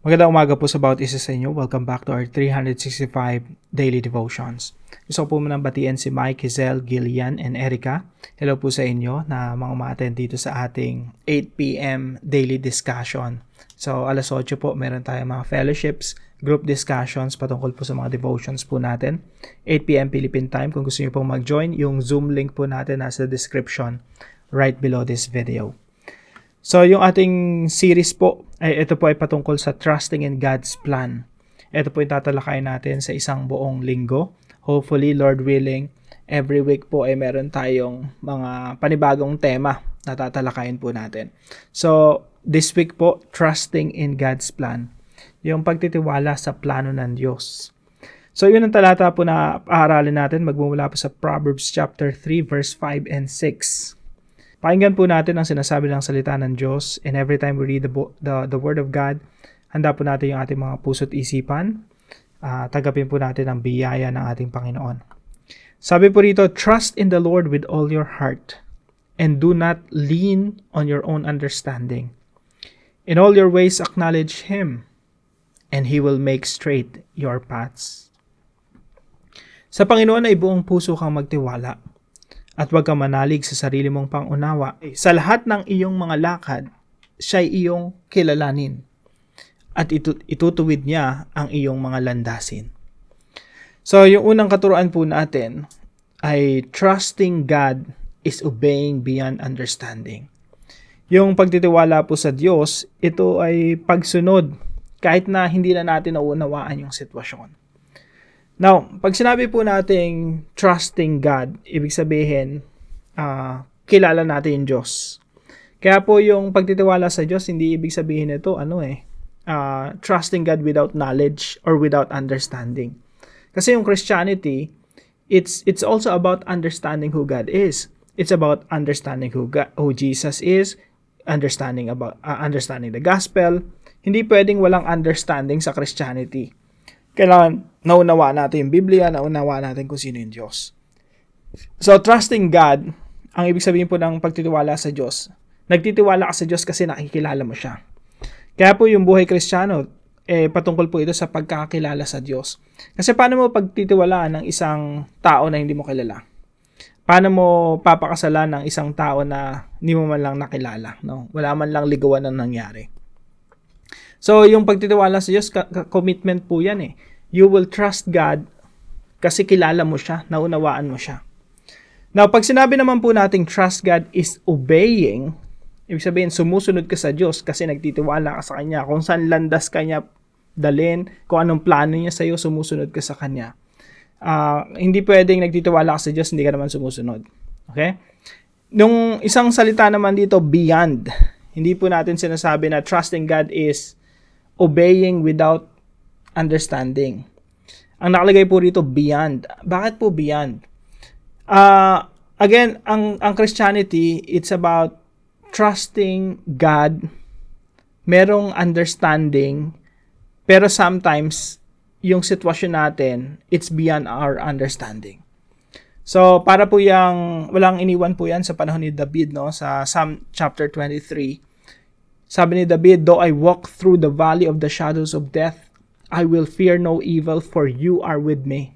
Magandang umaga po sa bawat isa sa inyo. Welcome back to our 365 Daily Devotions. Gusto ko po munang batiin si Mike, Hazel, Gillian, and Erica. Hello po sa inyo na mga umaten dito sa ating 8 p.m. daily discussion. So, alas 8 po, meron tayong mga fellowships, group discussions patungkol po sa mga devotions po natin. 8 p.m. Philippine time. Kung gusto niyo pong mag-join, yung Zoom link po natin nasa description right below this video. So, yung ating series po, ito po ay patungkol sa trusting in God's plan. Ito po yung tatalakayin natin sa isang buong linggo. Hopefully, Lord willing, every week po ay meron tayong mga panibagong tema na tatalakayin po natin. So, this week po, trusting in God's plan. Yung pagtitiwala sa plano ng Diyos. So, yun ang talata po na aaralin natin. Magmumula po sa Proverbs chapter 3, verse 5 and 6. Pakinggan po natin ang sinasabi ng salita ng Diyos, and every time we read the Word of God, handa po natin yung ating mga puso't isipan. Tagapin po natin ang biyaya ng ating Panginoon. Sabi po rito, trust in the Lord with all your heart, and do not lean on your own understanding. In all your ways acknowledge Him, and He will make straight your paths. Sa Panginoon ay buong puso kang magtiwala, at huwag kang manalig sa sarili mong pangunawa. Sa lahat ng iyong mga lakad, siya'y iyong kilalanin. At itutuwid niya ang iyong mga landasin. So, yung unang katuruan po natin ay trusting God is obeying beyond understanding. Yung pagtitiwala po sa Diyos, ito ay pagsunod kahit na hindi na natin nauunawaan yung sitwasyon. Now, pag sinabi po nating trusting God, ibig sabihin, kilala natin yung Diyos. Kaya po yung pagtitiwala sa Diyos, hindi ibig sabihin ito, trusting God without knowledge or without understanding. Kasi yung Christianity, it's also about understanding who God is. It's about understanding who Jesus is, understanding the gospel. Hindi pwedeng walang understanding sa Christianity. Kailangan naunawaan natin yung Biblia, naunawaan natin kung sino yung Diyos. So, trusting God, ang ibig sabihin po ng pagtitiwala sa Diyos, nagtitiwala ka sa Diyos kasi nakikilala mo siya. Kaya po yung buhay Kristiyano, patungkol po ito sa pagkakakilala sa Diyos. Kasi paano mo pagtitiwalaan ng isang tao na hindi mo kilala? Paano mo papakasalan ng isang tao na hindi mo man lang nakilala? No? Wala man lang ligawan na nangyari. So, yung pagtitiwala sa Diyos, commitment po yan eh. You will trust God kasi kilala mo siya, naunawaan mo siya. Now, pag sinabi naman po nating trust God is obeying, ibig sabihin, sumusunod ka sa Diyos kasi nagtitiwala ka sa Kanya. Kung saan landas Kanya dalhin, kung anong plano niya sa iyo, sumusunod ka sa Kanya. Hindi pwedeng nagtitiwala ka sa Diyos, hindi ka naman sumusunod. Okay? Nung isang salita naman dito, beyond. Hindi po natin sinasabi na trusting God is obeying without understanding. Ang nakalagay po rito, beyond. Bakit po beyond? Again, ang Christianity, it's about trusting God, merong understanding, pero sometimes, yung sitwasyon natin, it's beyond our understanding. So, para po walang iniwan po yan sa panahon ni David, no? Sa Psalm chapter 23, sabi ni David, though I walk through the valley of the shadows of death, I will fear no evil, for you are with me.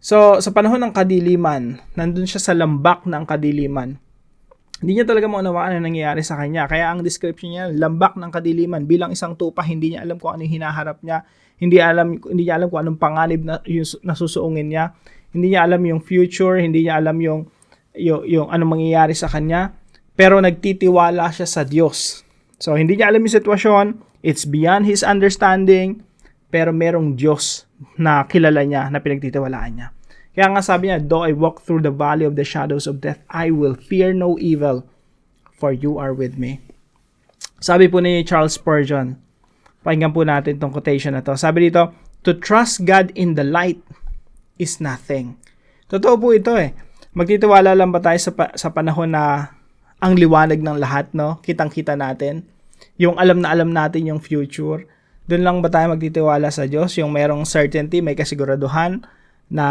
So, sa panahon ng kadiliman, nandun siya sa lambak ng kadiliman. Hindi niya talaga maunawaan ang nangyayari sa kanya. Kaya ang description niya, lambak ng kadiliman. Bilang isang tupa, hindi niya alam kung ano yung hinaharap niya. Hindi niya alam kung anong panganib na nasusuungin niya. Hindi niya alam yung future, hindi niya alam yung anong mangyayari sa kanya. Pero nagtitiwala siya sa Diyos. So, hindi niya alam yung sitwasyon. It's beyond his understanding. Pero merong Diyos na kilala niya, na pinagtitiwalaan niya. Kaya nga sabi niya, though I walk through the valley of the shadows of death, I will fear no evil, for you are with me. Sabi po ni Charles Spurgeon, pakinggan po natin itong quotation na to. Sabi dito, to trust God in the light is nothing. Totoo po ito eh. Magtitiwala lang ba tayo sa panahon na ang liwanag ng lahat, no? Kitang-kita natin. Yung alam natin yung future. Doon lang ba tayo magtitiwala sa Diyos? Yung merong certainty, may kasiguraduhan na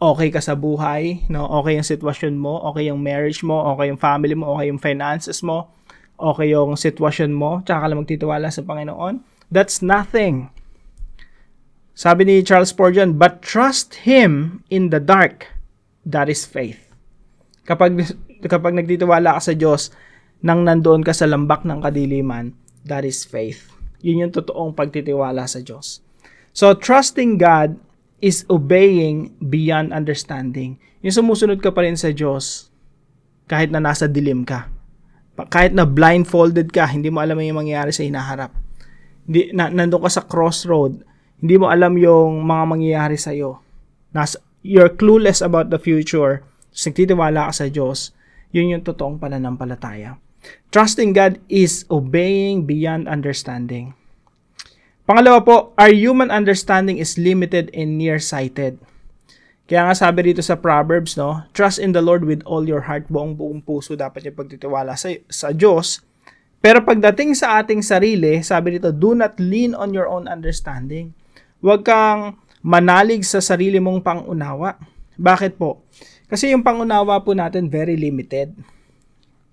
okay ka sa buhay, no? Okay yung sitwasyon mo, okay yung marriage mo, okay yung family mo, okay yung finances mo, okay yung sitwasyon mo, tsaka ka lang magtitiwala sa Panginoon. that's nothing. Sabi ni Charles Spurgeon, but trust Him in the dark, that is faith. Kapag nagtitiwala ka sa Diyos nang nandoon ka sa lambak ng kadiliman, that is faith. Yun yung totoong pagtitiwala sa Diyos. So, trusting God is obeying beyond understanding. Yung sumusunod ka pa rin sa Diyos kahit na nasa dilim ka. Kahit na blindfolded ka, hindi mo alam yung mangyayari sa hinaharap. Nandun ka sa crossroad, hindi mo alam yung mga mangyayari sa iyo. You're clueless about the future. Nagtitiwala ka sa Diyos. Yun yung totoong pananampalataya. Trusting God is obeying beyond understanding. Pangalawa po, our human understanding is limited and nearsighted. Kaya nga sabi dito sa Proverbs, no, trust in the Lord with all your heart, buong puso dapat yung pagtitiwala sa Diyos. Pero pagdating sa ating sarili, sabi dito, do not lean on your own understanding. Huwag kang manalig sa sarili mong pangunawa. Bakit po? Kasi yung pangunawa po natin very limited.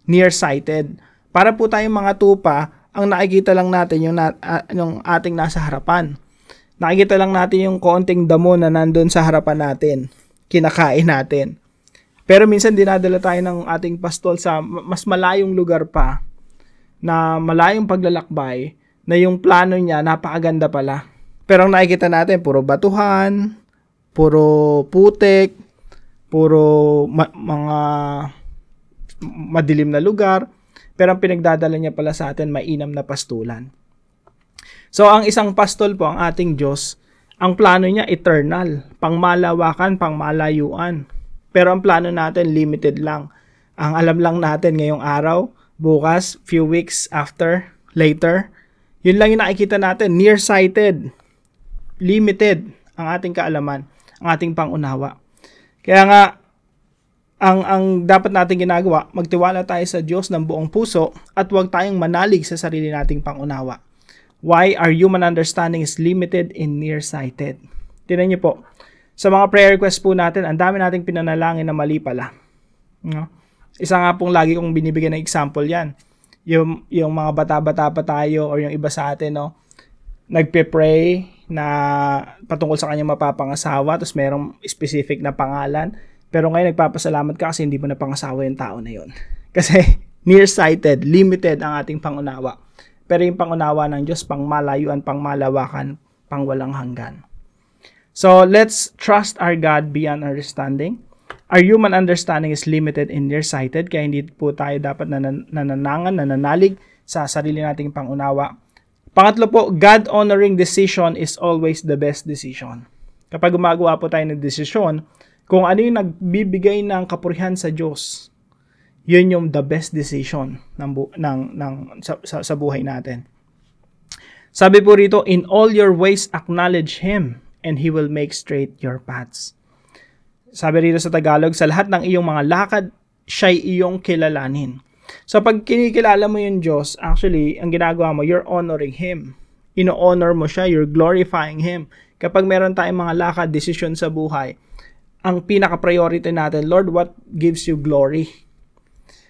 Nearsighted. Para po tayong mga tupa, ang nakikita lang natin yung ating nasa harapan. Nakikita lang natin yung konting damo na nandun sa harapan natin. Kinakain natin. Pero minsan dinadala tayo ng ating pastol sa mas malayong lugar pa, na malayong paglalakbay, na yung plano niya napakaganda pala. Pero ang nakikita natin, puro batuhan, puro putik, puro mga madilim na lugar. Pero ang pinagdadala niya pala sa atin, mainam na pastulan. So, ang isang pastol po, ang ating Diyos, ang plano niya eternal, pangmalawakan, pangmalayuan. Pero ang plano natin, limited lang. Ang alam lang natin ngayong araw, bukas, few weeks after, later, yun lang yung nakikita natin, nearsighted, limited ang ating kaalaman, ang ating pangunawa. Kaya nga, ang dapat natin ginagawa, magtiwala tayo sa Diyos ng buong puso at huwag tayong manalig sa sarili nating pangunawa. Why? Our human understanding is limited and nearsighted. Tingnan niyo po, sa mga prayer requests po natin, ang dami nating pinanalangin na mali pala. No? Isa nga pong lagi kong binibigyan ng example yan. Yung mga bata-bata pa tayo or yung iba sa atin, no? Nagpe-pray na patungkol sa kanyang mapapangasawa, tapos merong specific na pangalan. Pero ngayon nagpapasalamat ka kasi hindi mo napangasawa yung tao na yun. Kasi nearsighted, limited ang ating pangunawa. Pero yung pangunawa ng Diyos, pangmalayuan, pangmalawakan, pangwalang hanggan. So, let's trust our God beyond understanding. Our human understanding is limited and nearsighted, kaya hindi po tayo dapat nananalig sa sarili nating pangunawa. Pangatlo po, God-honoring decision is always the best decision. Kapag gumagawa po tayo ng desisyon, kung ano yung nagbibigay ng kapurihan sa Diyos, yun yung the best decision sa buhay natin. Sabi po rito, in all your ways acknowledge Him, and He will make straight your paths. Sabi rito sa Tagalog, sa lahat ng iyong mga lakad, siya'y iyong kilalanin. So pag kinikilala mo yung Diyos, actually, ang ginagawa mo, you're honoring Him. Ino-honor mo siya, you're glorifying Him. Kapag meron tayong mga lakad, desisyon sa buhay, ang pinaka-priority natin, Lord, what gives you glory?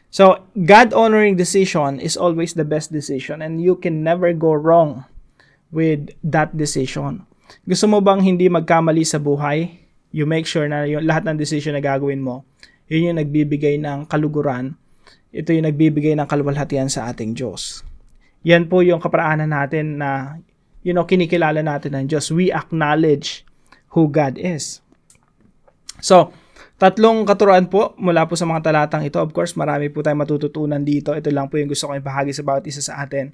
So, God-honoring decision is always the best decision, and you can never go wrong with that decision. Gusto mo bang hindi magkamali sa buhay? You make sure na yung lahat ng decision na gagawin mo, yun yung nagbibigay ng kaluguran. Ito yung nagbibigay ng kaluwalhatian sa ating Diyos. Yan po yung kaparaanan natin na, kinikilala natin ng Diyos. We acknowledge who God is. So, tatlong katuruan po mula po sa mga talatang ito. Of course, marami po tayong matututunan dito. Ito lang po yung gusto kong ibahagi sa bawat isa sa atin.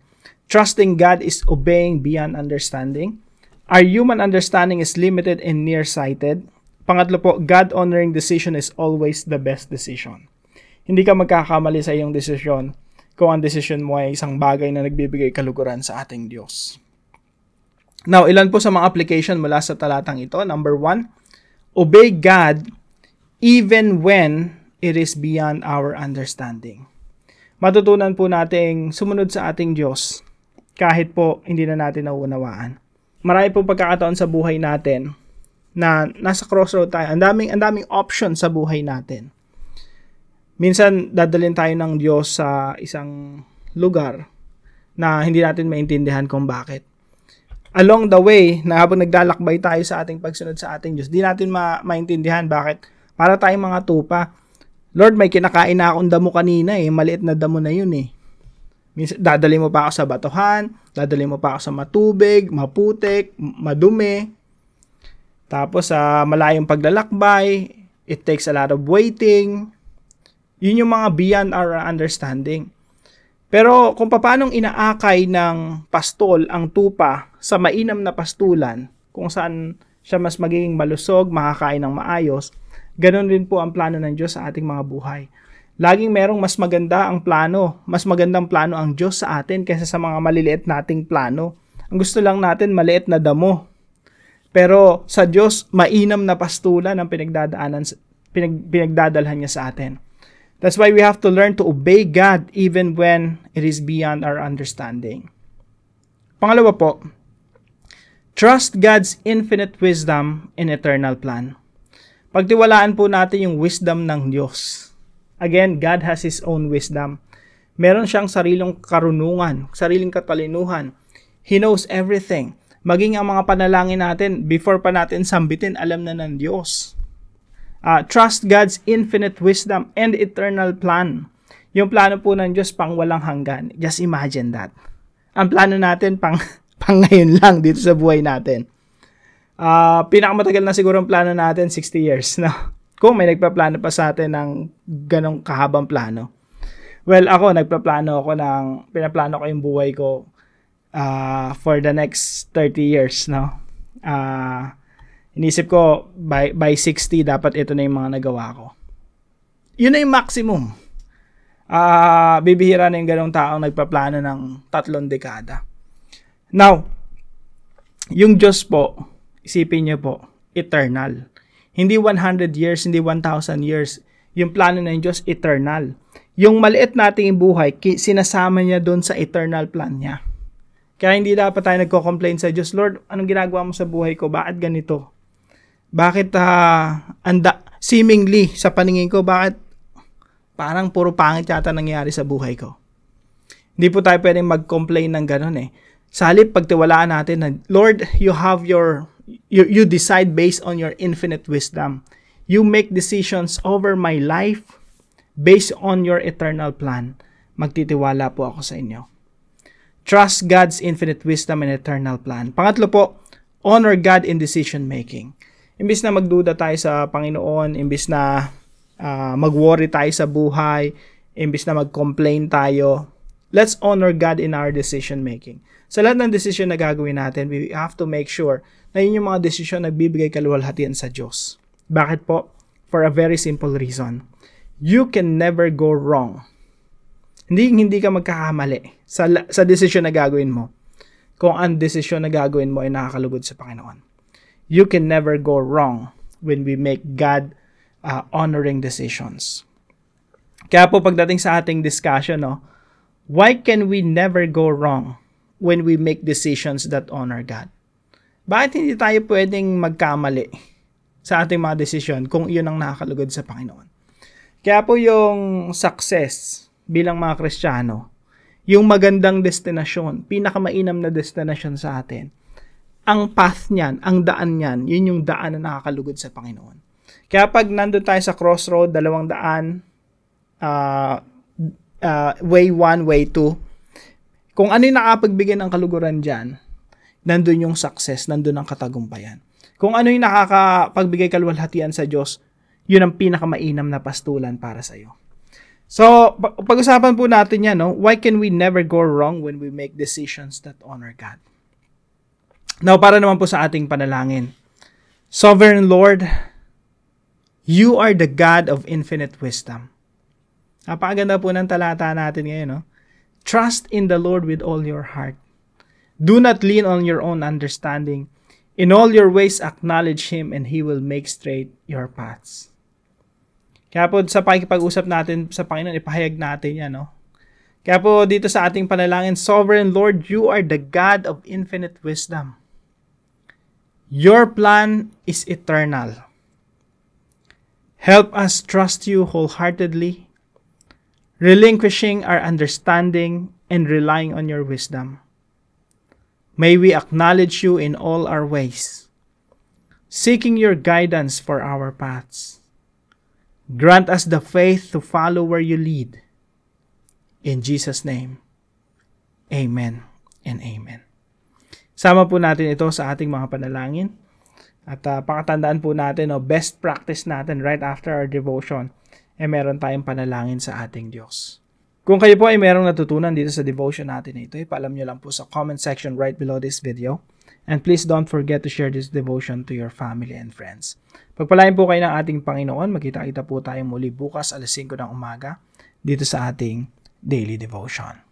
Trusting God is obeying beyond understanding. Our human understanding is limited and nearsighted. Pangatlo po, God-honoring decision is always the best decision. Hindi ka magkakamali sa iyong desisyon kung ang desisyon mo ay isang bagay na nagbibigay kaluguran sa ating Diyos. Now, ilan po sa mga application mula sa talatang ito? Number 1, obey God even when it is beyond our understanding. Matutunan po nating sumunod sa ating Diyos kahit po hindi na natin nauunawaan. Marami po pagkakataon sa buhay natin na nasa crossroad tayo. Ang daming option sa buhay natin. Minsan, dadalhin tayo ng Diyos sa isang lugar na hindi natin maintindihan kung bakit. along the way, na habang naglalakbay tayo sa ating pagsunod sa ating Diyos, di natin maintindihan bakit para tayong mga tupa. Lord, may kinakain na akong damo kanina maliit na damo na yun Dadali mo pa ako sa batuhan, dadali mo pa ako sa matubig, maputik, madumi. Tapos sa malayong paglalakbay, it takes a lot of waiting. Yun yung mga beyond our understanding. Pero kung paanong inaakay ng pastol ang tupa sa mainam na pastulan, kung saan siya mas magiging malusog, makakain ng maayos, ganun rin po ang plano ng Diyos sa ating mga buhay. Laging merong mas magandang plano ang Diyos sa atin kaysa sa mga maliliit nating plano. Ang gusto lang natin, maliit na damo. Pero sa Diyos, mainam na pastulan ang pinagdadalhan niya sa atin. That's why we have to learn to obey God even when it is beyond our understanding. Pangalawa po, trust God's infinite wisdom and eternal plan. Pagtiwalaan po natin yung wisdom ng Diyos. Again, God has His own wisdom. Meron siyang sariling karunungan, sariling katalinuhan. He knows everything. Maging ang mga panalangin natin, before pa natin sambitin, alam na ng Diyos. Trust God's infinite wisdom and eternal plan. Yung plano po ng Diyos pang walang hanggan. Just imagine that. Ang plano natin pang ngayon lang dito sa buhay natin. Pinakamatagal na siguro ang plano natin, 60 years. No? Kung may nagpaplano pa sa atin ng ganong kahabang plano. Well, ako, pinaplano ko yung buhay ko for the next 30 years. No? Inisip ko, by 60, dapat ito na yung mga nagawa ko. Yun na yung maximum. Bibihira na yung ganong taong nagpaplano ng 3 dekada. Now, yung Diyos po, isipin niyo po, eternal. Hindi 100 years, hindi 1,000 years. Yung plano ng Diyos, eternal. Yung maliit nating buhay, sinasama niya doon sa eternal plan niya. Kaya hindi dapat tayo nagko-complain sa Diyos, Lord, anong ginagawa mo sa buhay ko? Bakit ganito? Bakit seemingly sa paningin ko, bakit parang puro pangit yata nangyayari sa buhay ko? Hindi po tayo pwedeng mag-complain ng ganun Sa halip, pagtiwalaan natin na, Lord, you decide based on your infinite wisdom. You make decisions over my life based on your eternal plan. Magtitiwala po ako sa inyo. Trust God's infinite wisdom and eternal plan. Pangatlo po, honor God in decision making. Imbis na magduda tayo sa Panginoon, imbis na mag-worry tayo sa buhay, imbis na mag-complain tayo, let's honor God in our decision making. Sa lahat ng decision na gagawin natin, we have to make sure na yun yung mga desisyon na nagbibigay kaluwalhatian sa Diyos. Bakit po? For a very simple reason. You can never go wrong. Hindi ka magkakamali sa desisyon na gagawin mo. Kung ang desisyon na gagawin mo ay nakakalugod sa Panginoon. You can never go wrong when we make God honoring decisions. Kaya po pagdating sa ating discussion, why can we never go wrong when we make decisions that honor God? Bakit hindi tayo pwedeng magkamali sa ating mga desisyon kung iyon ang nakakalugod sa Panginoon? Kaya po yung success bilang mga Kristiyano, yung magandang destinasyon, pinakamainam na destinasyon sa atin, ang path niyan, ang daan niyan, yun yung daan na nakakalugod sa Panginoon. Kaya pag nandun tayo sa crossroad, 2 daan, way 1, way 2, kung ano yung nakapagbigay ng kaluguran dyan, nandun yung success, nandun ang katagumpayan. Kung ano yung nakakapagbigay kaluwalhatian sa Diyos, yun ang pinakamainam na pastulan para sa iyo. So, pag-usapan po natin yan, why can we never go wrong when we make decisions that honor God? Now, para naman po sa ating panalangin. Sovereign Lord, you are the God of infinite wisdom. Napakaganda po ng talata natin ngayon, Trust in the Lord with all your heart. Do not lean on your own understanding. In all your ways, acknowledge Him and He will make straight your paths. Kaya po sa pakikipag-usap natin sa Panginoon, ipahayag natin yan, Kaya po dito sa ating panalangin, Sovereign Lord, you are the God of infinite wisdom. Your plan is eternal. Help us trust you wholeheartedly, relinquishing our understanding and relying on your wisdom. May we acknowledge you in all our ways, seeking your guidance for our paths. Grant us the faith to follow where you lead. In Jesus' name, amen and amen. Sama po natin ito sa ating mga panalangin. At pakatandaan po natin, best practice natin right after our devotion, meron tayong panalangin sa ating Diyos. Kung kayo po ay merong natutunan dito sa devotion natin ito, paalam nyo lang po sa comment section right below this video. And please don't forget to share this devotion to your family and friends. Pagpalain po kayo ng ating Panginoon. Magkita-kita po tayo muli bukas 5:00 ng umaga dito sa ating daily devotion.